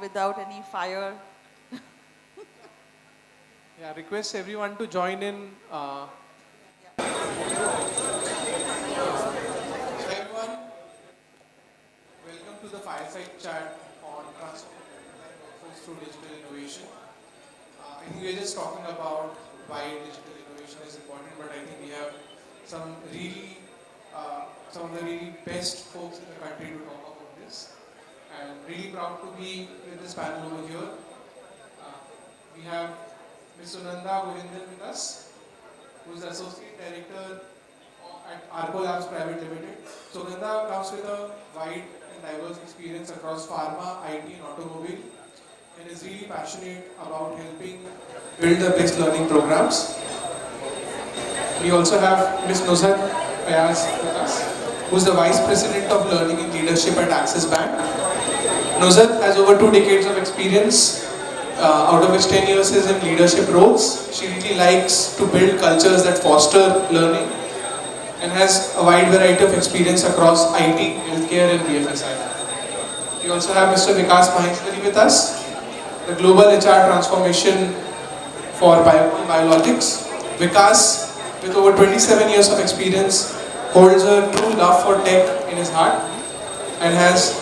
without any fire. Yeah, request everyone to join in. Hi everyone, welcome to the Fireside Chat on transforming workforce through digital innovation. I think we're just talking about why digital innovation is important, but I think we have some really, some of the really best folks in the country to talk about this. And really proud to be with this panel over here. We have Ms. Sunandha Govindan with us, who is the Associate Director at Arcolab Private Limited. Sunandha comes with a wide and diverse experience across pharma, IT and automobile, and is really passionate about helping build the best learning programs. We also have Ms. Nuzhath Ayaz with us, who is the Vice President of Learning and Leadership at Axis Bank. Nuzhath has over 2 decades of experience, out of which 10 years is in leadership roles. She really likes to build cultures that foster learning and has a wide variety of experience across IT, healthcare and BFSI. We also have Mr. Vikas Maheshwary with us, the Global HR Transformation for Biocon Biologics. Vikas, with over 27 years of experience, holds a true love for tech in his heart and has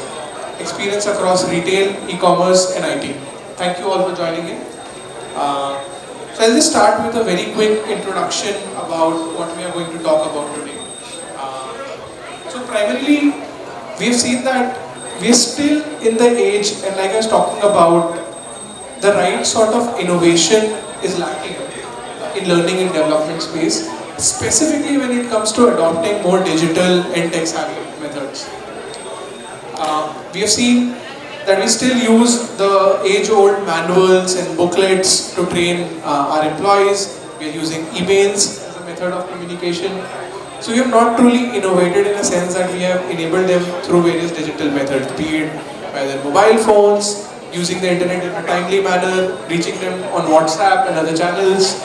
experience across retail, e-commerce and IT. Thank you all for joining in. So I'll just start with a very quick introduction about what we are going to talk about today. So primarily, we've seen that we're still in the age, and like I was talking about, the right sort of innovation is lacking in learning and development space, specifically when it comes to adopting more digital and tech-savvy methods. We have seen that we still use the age-old manuals and booklets to train our employees. We are using emails as a method of communication. So we have not truly innovated in a sense that we have enabled them through various digital methods, be it by their mobile phones, using the internet in a timely manner, reaching them on WhatsApp and other channels.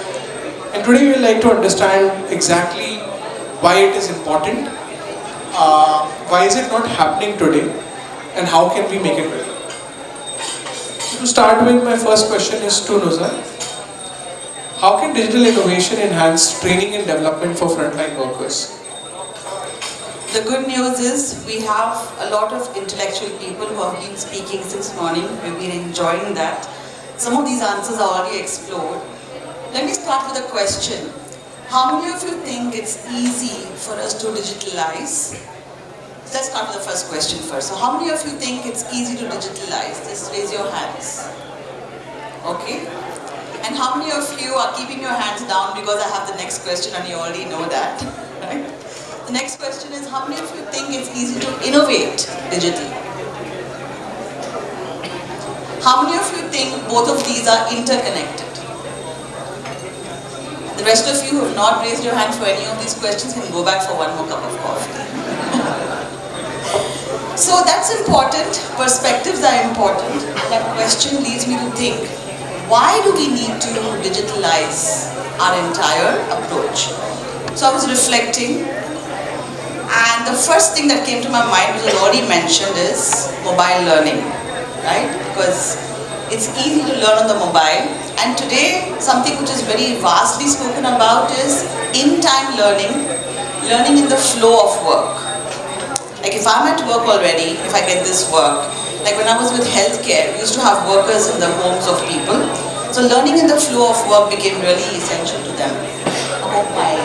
And today we would like to understand exactly why it is important, why is it not happening today, and how can we make it better. To start with, my first question is to Nuzhath. How can digital innovation enhance training and development for frontline workers? The good news is we have a lot of intellectual people who have been speaking since morning. We've been enjoying that. Some of these answers are already explored. Let me start with a question. How many of you think it's easy for us to digitalize? Let's start with the first question first. So how many of you think it's easy to digitalize? Just raise your hands. Okay. And how many of you are keeping your hands down because I have the next question and you already know that? Right? The next question is, how many of you think it's easy to innovate digitally? How many of you think both of these are interconnected? The rest of you who have not raised your hand for any of these questions can go back for one more cup of coffee. So that's important, perspectives are important. That question leads me to think, why do we need to digitalize our entire approach? So I was reflecting, and the first thing that came to my mind, which was already mentioned, is mobile learning, right? Because it's easy to learn on the mobile, and today something which is very vastly spoken about is in-time learning, learning in the flow of work. Like if I'm at work already, if I get this work, like when I was with healthcare, we used to have workers in the homes of people. So learning in the flow of work became really essential to them. I hope my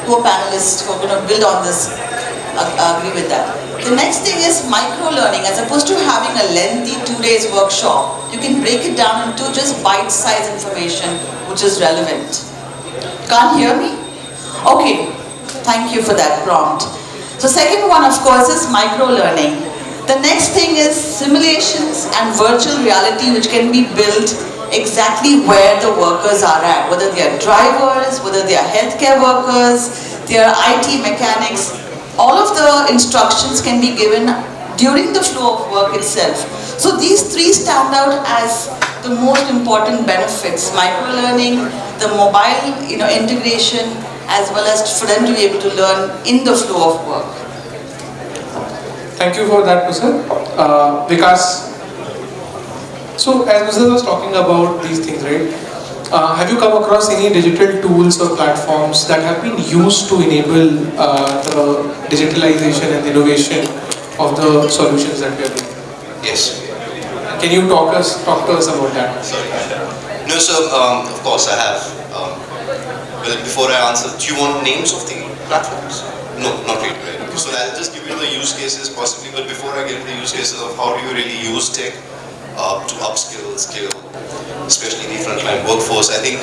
co-panelists who are going to build on this agree with that. The next thing is micro-learning. As opposed to having a lengthy 2 days workshop, you can break it down into just bite-sized information which is relevant. Can't hear me? Okay, thank you for that prompt. So second one, of course, is micro-learning. The next thing is simulations and virtual reality, which can be built exactly where the workers are at, whether they are drivers, whether they are healthcare workers, they are IT mechanics. All of the instructions can be given during the flow of work itself. So these three stand out as the most important benefits: micro-learning, the mobile integration, as well as for them to be able to learn in the flow of work. Thank you for that, Nuzhath. Vikas? So as Nuzhath was talking about these things, right? Have you come across any digital tools or platforms that have been used to enable the digitalization and innovation of the solutions that we are doing? Yes. Can you talk to us about that? Sorry. No, so of course I have. Well, before I answer, do you want names of the platforms? No, not really. Right? So I'll just give you the use cases possibly, but before I get into the use cases of how do you really use tech to upskill, skill, especially the frontline workforce, I think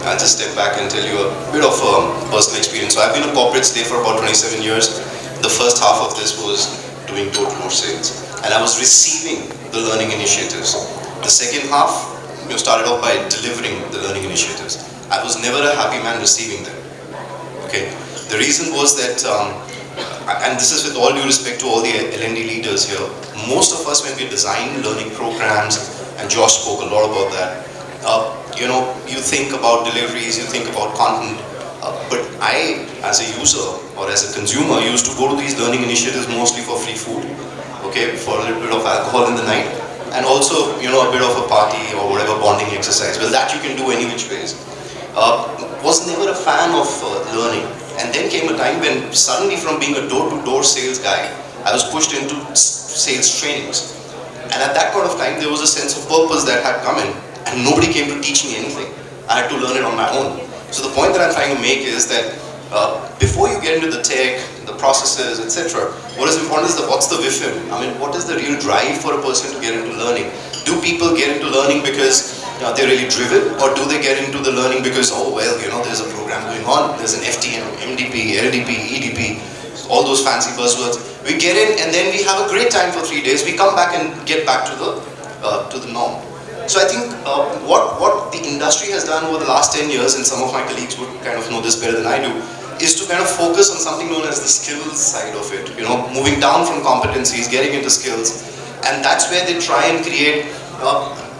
I'll just step back and tell you a bit of personal experience. So I've been a corporate slave for about 27 years. The first half of this was doing door-to-door sales, and I was receiving the learning initiatives. The second half, started off by delivering the learning initiatives. I was never a happy man receiving them. Okay. The reason was that, and this is with all due respect to all the L&D leaders here, most of us when we design learning programs, and Josh spoke a lot about that, you think about deliveries, you think about content, but I, as a user or as a consumer, used to go to these learning initiatives mostly for free food, okay, for a little bit of alcohol in the night, and also, a bit of a party or whatever bonding exercise. Well, that you can do any which ways. Was never a fan of learning. And then came a time when suddenly from being a door-to-door sales guy, I was pushed into sales trainings. And at that point of time, there was a sense of purpose that had come in, and nobody came to teach me anything. I had to learn it on my own. So the point that I'm trying to make is that before you get into the tech, the processes, etc., what is important is what's the vision? I mean, what is the real drive for a person to get into learning? Do people get into learning because they're really driven, or do they get into the learning because, oh well, there's a program going on, there's an FTM, MDP, LDP, EDP, all those fancy buzzwords. We get in and then we have a great time for 3 days. We come back and get back to the norm. So I think what the industry has done over the last 10 years, and some of my colleagues would kind of know this better than I do, is to kind of focus on something known as the skills side of it. Moving down from competencies, getting into skills, and that's where they try and create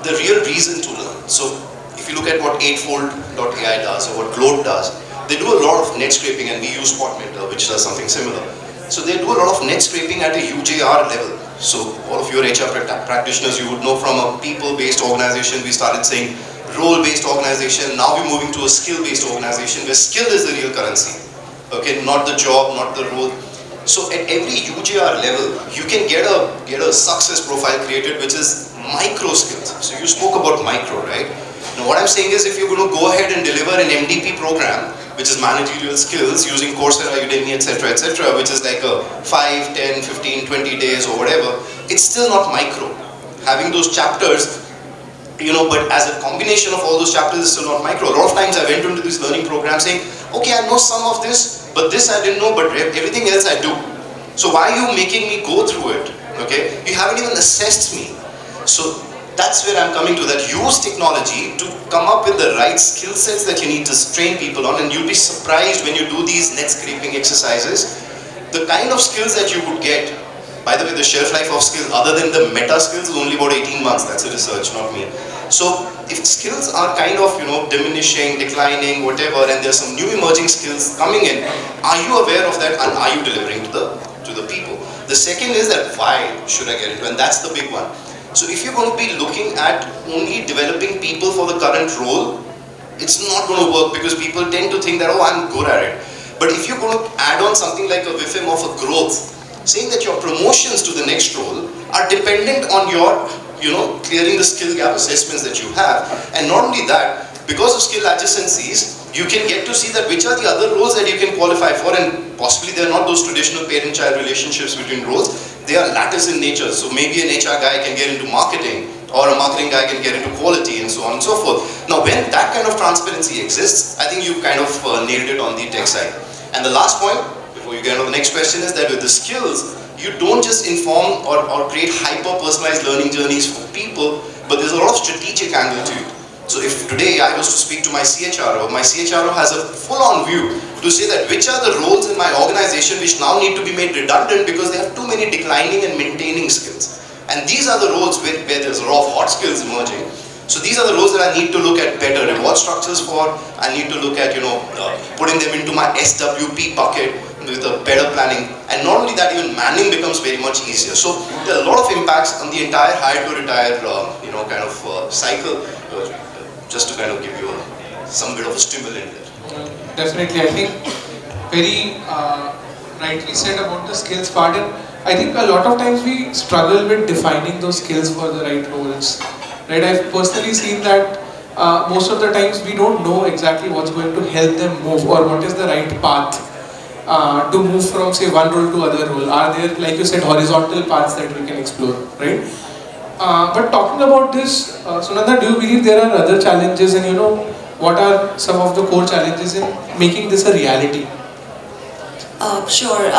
the real reason to learn. So if you look at what eightfold.ai does or what Gloat does, they do a lot of net scraping, and we use SpotMentor, which does something similar. So they do a lot of net scraping at a UJR level. So all of your HR practitioners, you would know from a people-based organization, we started saying role-based organization. Now we're moving to a skill-based organization where skill is the real currency. Okay, not the job, not the role. So at every UJR level, you can get a success profile created, which is micro skills. So you spoke about micro, right? Now what I'm saying is, if you're going to go ahead and deliver an MDP program, which is managerial skills using Coursera, Udemy, etc., which is like a 5, 10, 15, 20 days or whatever, it's still not micro. Having those chapters, but as a combination of all those chapters is still not micro. A lot of times I went into this learning program saying, okay, I know some of this, but this I didn't know, but everything else I do. So why are you making me go through it? Okay, you haven't even assessed me. So that's where I'm coming to, that use technology to come up with the right skill sets that you need to train people on, and you'll be surprised when you do these net scraping exercises, the kind of skills that you would get. By the way, the shelf life of skills, other than the meta skills, is only about 18 months. That's a research, not me. So if skills are kind of, diminishing, declining, whatever, and there's some new emerging skills coming in, are you aware of that, and are you delivering to the people? The second is that why should I get into, and that's the big one. So if you're going to be looking at only developing people for the current role, it's not going to work, because people tend to think that, oh, I'm good at it. But if you're going to add on something like a whiffum of a growth, saying that your promotions to the next role are dependent on your, clearing the skill gap assessments that you have. And not only that, because of skill adjacencies, you can get to see that which are the other roles that you can qualify for, and possibly they're not those traditional parent-child relationships between roles. They are lattice in nature. So maybe an HR guy can get into marketing, or a marketing guy can get into quality, and so on and so forth. Now, when that kind of transparency exists, I think you've kind of nailed it on the tech side. And the last point, before you get on to the next question, is that with the skills, you don't just inform or create hyper-personalized learning journeys for people, but there's a lot of strategic angle to it. So if today I was to speak to my CHRO has a full-on view to say that which are the roles in my organization which now need to be made redundant because they have too many declining and maintaining skills. And these are the roles where there's a lot of hot skills emerging. So these are the roles that I need to look at better reward structures for. I need to look at, putting them into my SWP bucket. with a better planning, and not only that, even manning becomes very much easier. So there are a lot of impacts on the entire hire to retire, kind of cycle, just to kind of give you some bit of a stimulant there. Definitely, I think very rightly said about the skills part, and I think a lot of times we struggle with defining those skills for the right roles. Right, I've personally seen that most of the times we don't know exactly what's going to help them move or what is the right path to move from say one role to other role. Are there, like you said, horizontal paths that we can explore, right? But talking about this, Sunandha, do you believe there are other challenges, and what are some of the core challenges in making this a reality? Sure.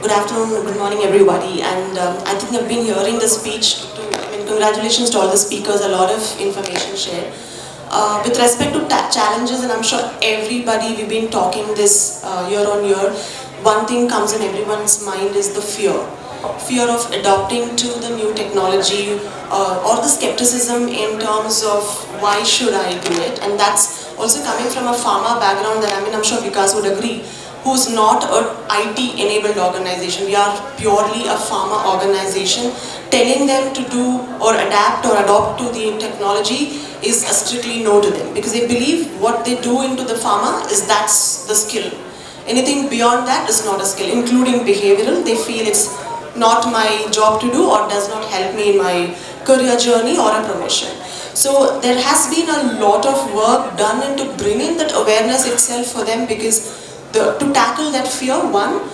Good afternoon, good morning, everybody. And I think I've been hearing the speech. Congratulations to all the speakers. A lot of information shared. With respect to challenges, and I'm sure everybody, we've been talking this year on year. One thing comes in everyone's mind is the fear of adopting to the new technology, or the skepticism in terms of why should I do it. And that's also coming from a pharma background that I'm sure Vikas would agree, who's not an IT enabled organization. We are purely a pharma organization. Telling them to do or adapt or adopt to the technology is a strictly no to them, because they believe what they do into the pharma is that's the skill. Anything beyond that is not a skill, including behavioral. They feel it's not my job to do or does not help me in my career journey or a promotion. So there has been a lot of work done into bringing that awareness itself for them, because to tackle that fear, one,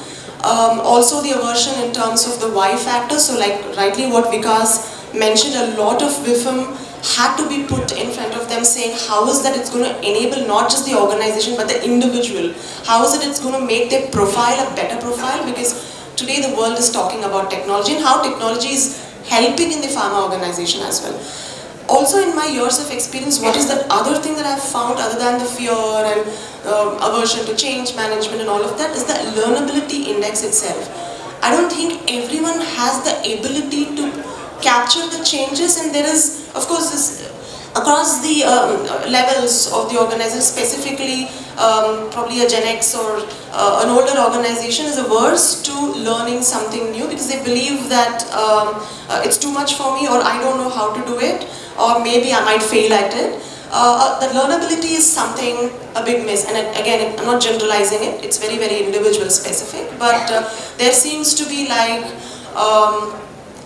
also the aversion in terms of the why factor. So like rightly what Vikas mentioned, a lot of WIFM had to be put in front of them, saying how is that it's going to enable not just the organization but the individual. How is it it's going to make their profile a better profile, because today the world is talking about technology and how technology is helping in the pharma organization as well. Also in my years of experience, what is that other thing that I've found other than the fear and aversion to change management and all of that, is the learnability index itself. I don't think everyone has the ability to capture the changes, and there is, of course, this across the levels of the organization, specifically probably a Gen X or an older organization is averse to learning something new, because they believe that it's too much for me, or I don't know how to do it, or maybe I might fail at it. The learnability is something, a big miss, and again, I'm not generalizing it, it's very, very individual specific, but there seems to be like,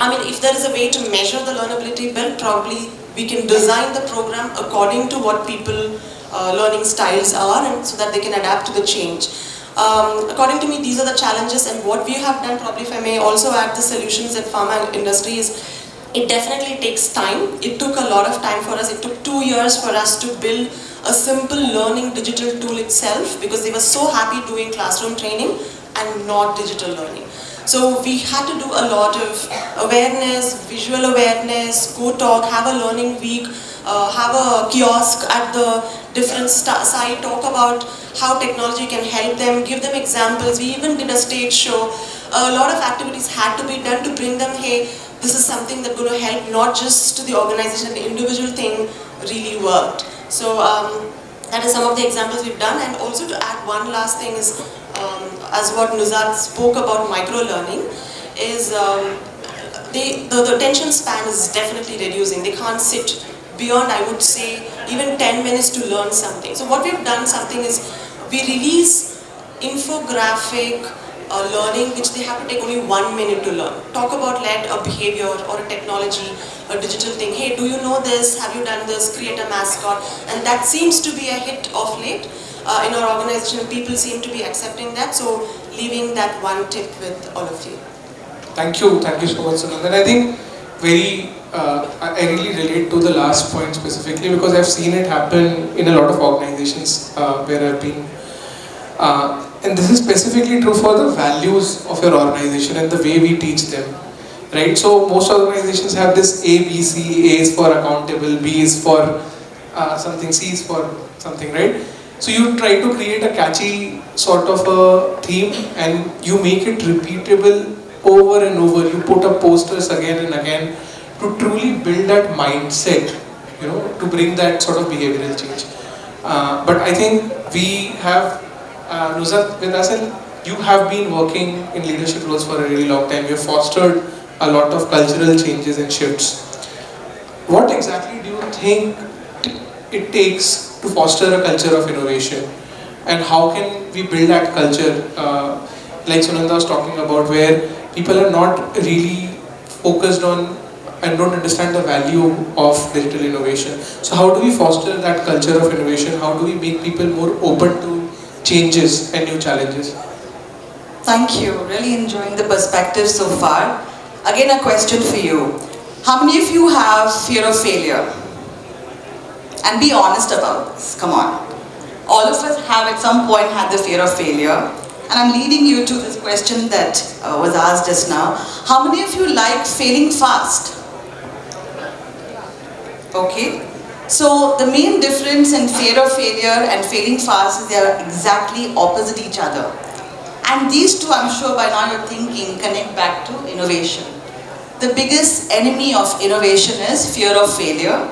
if there is a way to measure the learnability, well, probably we can design the program according to what people learning styles are, and so that they can adapt to the change. According to me, these are the challenges, and what we have done, probably if I may also add the solutions at pharma industry, is it definitely takes time. It took a lot of time for us. It took 2 years for us to build a simple learning digital tool itself, because they were so happy doing classroom training and not digital learning. So we had to do a lot of awareness, visual awareness, go talk, have a learning week, have a kiosk at the different site, talk about how technology can help them, give them examples. We even did a stage show. A lot of activities had to be done to bring them, hey, this is something that's going to help not just to the organization, the individual thing really worked. So that is some of the examples we've done. And also to add one last thing is, as what Nuzhath spoke about micro-learning, is the attention span is definitely reducing. They can't sit beyond, I would say, even 10 minutes to learn something. So what we've done something is, we release infographic learning, which they have to take only 1 minute to learn. Talk about a behavior or a technology, a digital thing. Hey, do you know this? Have you done this? Create a mascot. And that seems to be a hit of late. In our organization, people seem to be accepting that. So leaving that one tip with all of you. Thank you so much, Sunandha. And I think I really relate to the last point specifically, because I've seen it happen in a lot of organizations where I've been. And this is specifically true for the values of your organization and the way we teach them, right? So most organizations have this A, B, C. A is for accountable, B is for something, C is for something, right? So you try to create a catchy sort of a theme, and you make it repeatable over and over. You put up posters again and again to truly build that mindset, to bring that sort of behavioral change. But I think we have Nuzhath with us, and you have been working in leadership roles for a really long time. You've fostered a lot of cultural changes and shifts. What exactly do you think it takes to foster a culture of innovation? And how can we build that culture, like Sunandha was talking about, where people are not really focused on and don't understand the value of digital innovation. So how do we foster that culture of innovation? How do we make people more open to changes and new challenges? Thank you. Really enjoying the perspective so far. Again, a question for you. How many of you have fear of failure? And be honest about this. Come on. All of us have at some point had the fear of failure. And I'm leading you to this question that was asked just now. How many of you like failing fast? Okay. So the main difference in fear of failure and failing fast is they are exactly opposite each other. And these two, I'm sure by now you're thinking, connect back to innovation. The biggest enemy of innovation is fear of failure.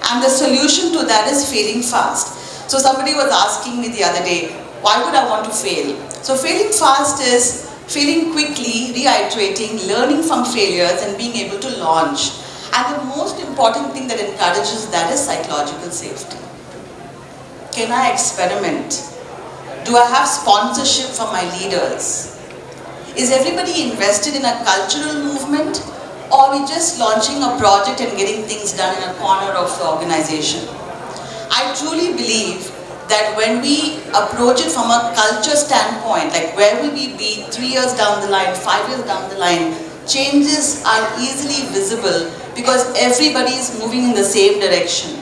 And the solution to that is failing fast. So somebody was asking me the other day, why would I want to fail? So failing fast is failing quickly, reiterating, learning from failures and being able to launch. And the most important thing that encourages that is psychological safety. Can I experiment? Do I have sponsorship from my leaders? Is everybody invested in a cultural movement? Or are we just launching a project and getting things done in a corner of the organization? I truly believe that when we approach it from a culture standpoint, like where will we be 3 years down the line, 5 years down the line, changes are easily visible because everybody is moving in the same direction.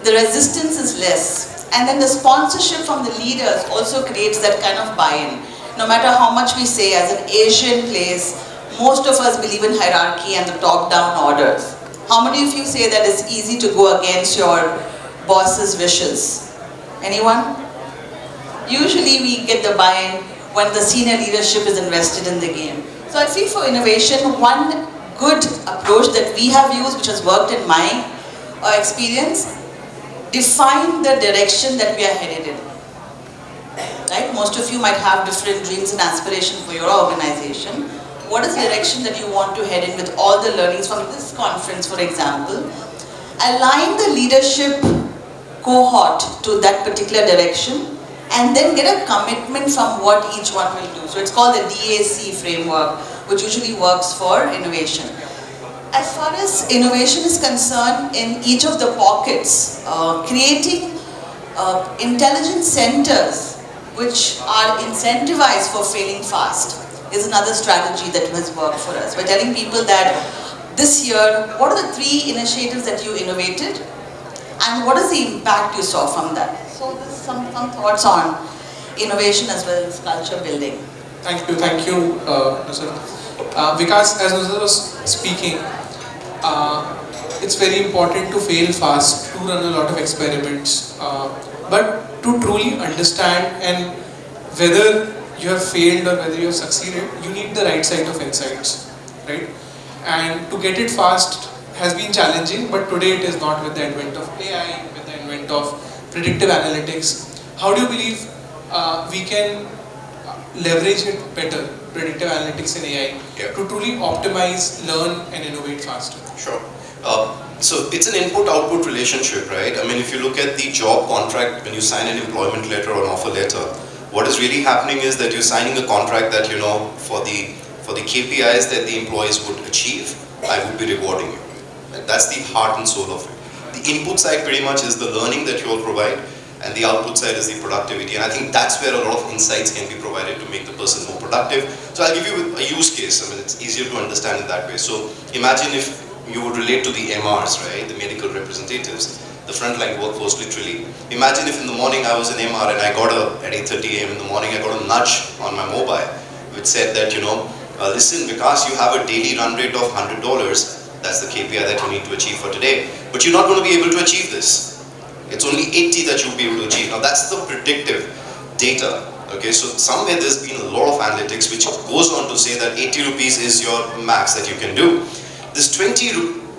The resistance is less. And then the sponsorship from the leaders also creates that kind of buy-in. No matter how much we say, as an Asian place, most of us believe in hierarchy and the top-down orders. How many of you say that it's easy to go against your boss's wishes? Anyone? Usually we get the buy-in when the senior leadership is invested in the game. So I feel for innovation, one good approach that we have used, which has worked in my experience, define the direction that we are headed in. Right? Most of you might have different dreams and aspirations for your organization. What is the direction that you want to head in with all the learnings from this conference, for example? Align the leadership cohort to that particular direction and then get a commitment from what each one will do. So it's called the DAC framework, which usually works for innovation. As far as innovation is concerned, in each of the pockets, creating intelligence centers which are incentivized for failing fast is another strategy that has worked for us. We're telling people that this year, what are the 3 initiatives that you innovated and what is the impact you saw from that? So there's some thoughts on innovation as well as culture building. Thank you, Nuzhath. Vikas, as Nuzhath was speaking, it's very important to fail fast, to run a lot of experiments, but to truly understand and whether you have failed or whether you have succeeded, you need the right set of insights, right? And to get it fast has been challenging, but today it is not with the advent of AI, with the advent of predictive analytics. How do you believe we can leverage it better, predictive analytics and AI, to truly optimize, learn and innovate faster? Sure. So it's an input-output relationship, right? I mean, if you look at the job contract, when you sign an employment letter or an offer letter, what is really happening is that you're signing a contract that, you know, for the KPIs that the employees would achieve, I would be rewarding you. That's the heart and soul of it. The input side pretty much is the learning that you all provide, and the output side is the productivity. And I think that's where a lot of insights can be provided to make the person more productive. So I'll give you a use case. I mean, it's easier to understand it that way. So imagine if you would relate to the MRs, right? The medical representatives, the frontline workforce literally. Imagine if in the morning I was an MR and I got at 8:30 a.m. in the morning, I got a nudge on my mobile which said that, you know, listen, Vikas, you have a daily run rate of $100. That's the KPI that you need to achieve for today. But you're not going to be able to achieve this. It's only 80 that you'll be able to achieve. Now that's the predictive data. Okay, so somewhere there's been a lot of analytics which goes on to say that 80 rupees is your max that you can do. This $20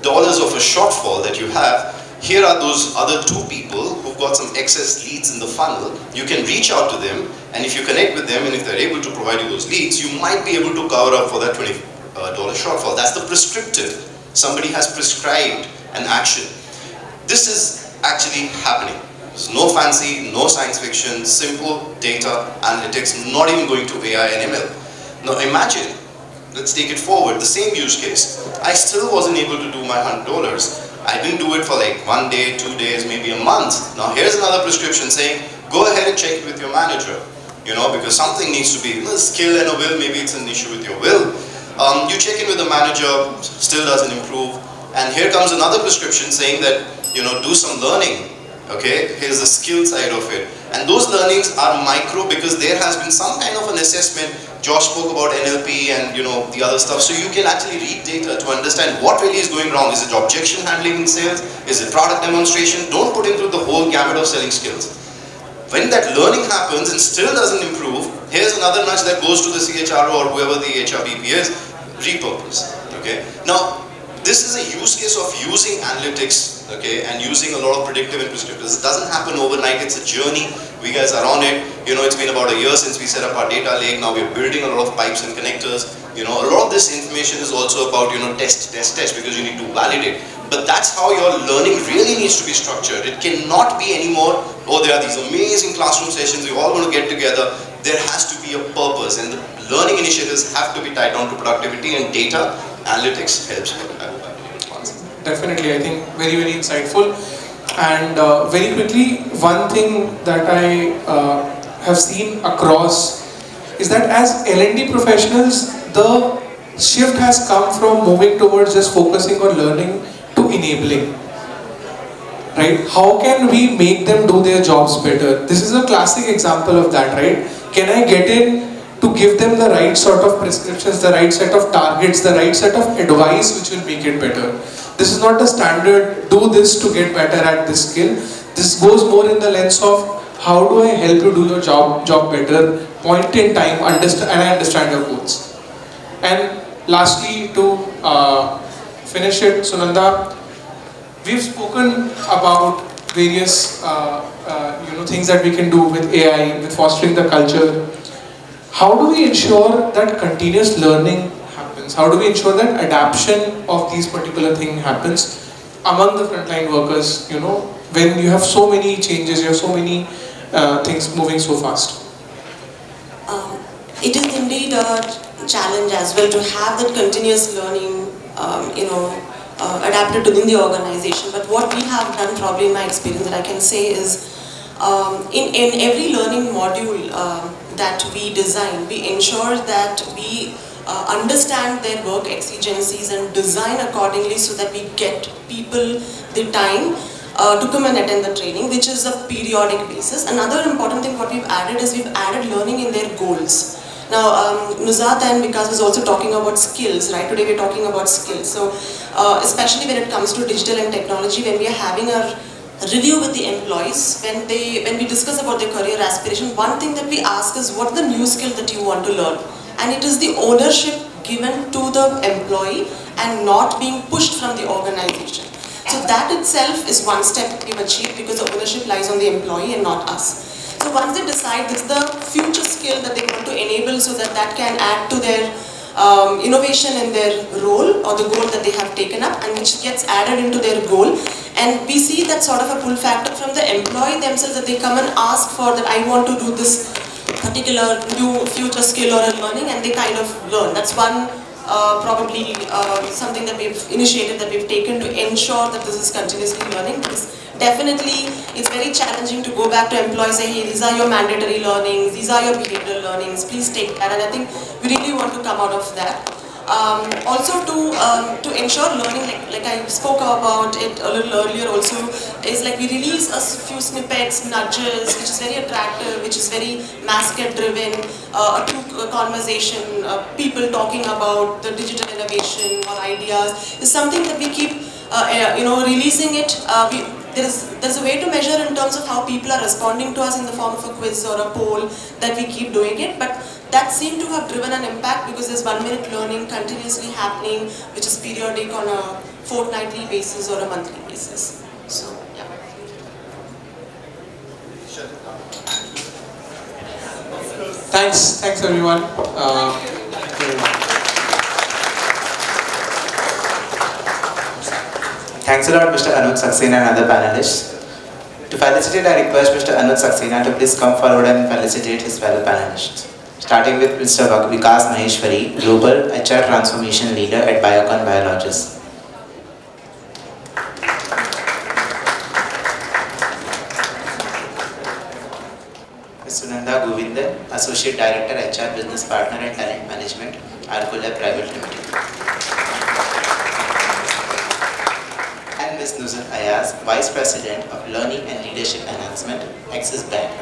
of a shortfall that you have, here are those other 2 people who've got some excess leads in the funnel. You can reach out to them, and if you connect with them and if they're able to provide you those leads, you might be able to cover up for that $20 shortfall. That's the prescriptive. Somebody has prescribed an action. This is actually happening. There's no fancy, no science fiction, simple data analytics, not even going to AI and ML. Now imagine, let's take it forward, the same use case. I still wasn't able to do my $100. I didn't do it for like 1 day, 2 days, maybe a month. Now here's another prescription saying, go ahead and check it with your manager. Because something needs to be, skill and a will, maybe it's an issue with your will. You check in with the manager, still doesn't improve. And here comes another prescription saying that, do some learning. Okay, here's the skill side of it. And those learnings are micro because there has been some kind of an assessment. Josh spoke about NLP and the other stuff. So you can actually read data to understand what really is going wrong. Is it objection handling in sales? Is it product demonstration? Don't put him through the whole gamut of selling skills. When that learning happens and still doesn't improve, here's another nudge that goes to the CHRO or whoever the HRBP is, repurpose. Okay. Now, this is a use case of using analytics, okay, and using a lot of predictive and prescriptives. It doesn't happen overnight, it's a journey. We guys are on it. It's been about a year since we set up our data lake. Now we're building a lot of pipes and connectors. A lot of this information is also about, test, because you need to validate. But that's how your learning really needs to be structured. It cannot be anymore, there are these amazing classroom sessions, we're all going to get together. There has to be a purpose, and the learning initiatives have to be tied down to productivity, and data analytics helps with that. Definitely, I think very, very insightful. And very quickly, one thing that I have seen across is that as L&D professionals, the shift has come from moving towards just focusing on learning to enabling. Right? How can we make them do their jobs better? This is a classic example of that, right? Can I get in to give them the right sort of prescriptions, the right set of targets, the right set of advice which will make it better? This is not a standard, do this to get better at this skill. This goes more in the lens of how do I help you do your job better, point in time, and I understand your goals. And lastly, to finish it, Sunandha, we've spoken about various things that we can do with AI, with fostering the culture. How do we ensure that continuous learning happens? How do we ensure that adaptation of these particular things happens among the frontline workers, when you have so many changes, you have so many things moving so fast? It is indeed a challenge as well to have that continuous learning, adapted within the organization. But what we have done, probably in my experience, that I can say is, in every learning module that we design, we ensure that we understand their work exigencies and design accordingly so that we get people the time to come and attend the training, which is a periodic basis. Another important thing what we've added is we've added learning in their goals. Now, Nuzhath and Vikas was also talking about skills, right? Today we're talking about skills. So, especially when it comes to digital and technology, when we are having a review with the employees, when we discuss about their career aspiration, one thing that we ask is what the new skill that you want to learn. And it is the ownership given to the employee and not being pushed from the organization. So that itself is one step we've achieved because the ownership lies on the employee and not us. So once they decide this is the future skill that they want to enable so that that can add to their innovation in their role or the goal that they have taken up, and which gets added into their goal. And we see that sort of a pull factor from the employee themselves, that they come and ask for that I want to do this particular new future skill or a learning, and they kind of learn. That's one probably something that we've initiated, that we've taken to ensure that this is continuously learning. Because definitely it's very challenging to go back to employees and say, hey, these are your mandatory learnings, these are your behavioral learnings, please take that. And I think we really want to come out of that. Also to ensure learning, like I spoke about it a little earlier also, is like we release a few snippets, nudges, which is very attractive, which is very mascot driven, a conversation, people talking about the digital innovation or ideas is something that we keep releasing it. There's a way to measure in terms of how people are responding to us in the form of a quiz or a poll that we keep doing it, but that seemed to have driven an impact because there's 1 minute learning continuously happening, which is periodic on a fortnightly basis or a monthly basis. So, yeah. Thanks everyone. Thank you very much. Thanks a lot, Mr. Anuj, Saxena and other panelists. To felicitate, I request Mr. Anuj Saxena to please come forward and felicitate his fellow panelists. Starting with Mr. Vikas Maheshwary, Global HR Transformation Leader at Biocon Biologics. Ms. Sunandha Govindan, Associate Director, HR Business Partner and Talent Management, Arcolab Private Limited. And Ms. Nuzhath Ayaz, Vice President of Learning and Leadership Enhancement, Axis Bank.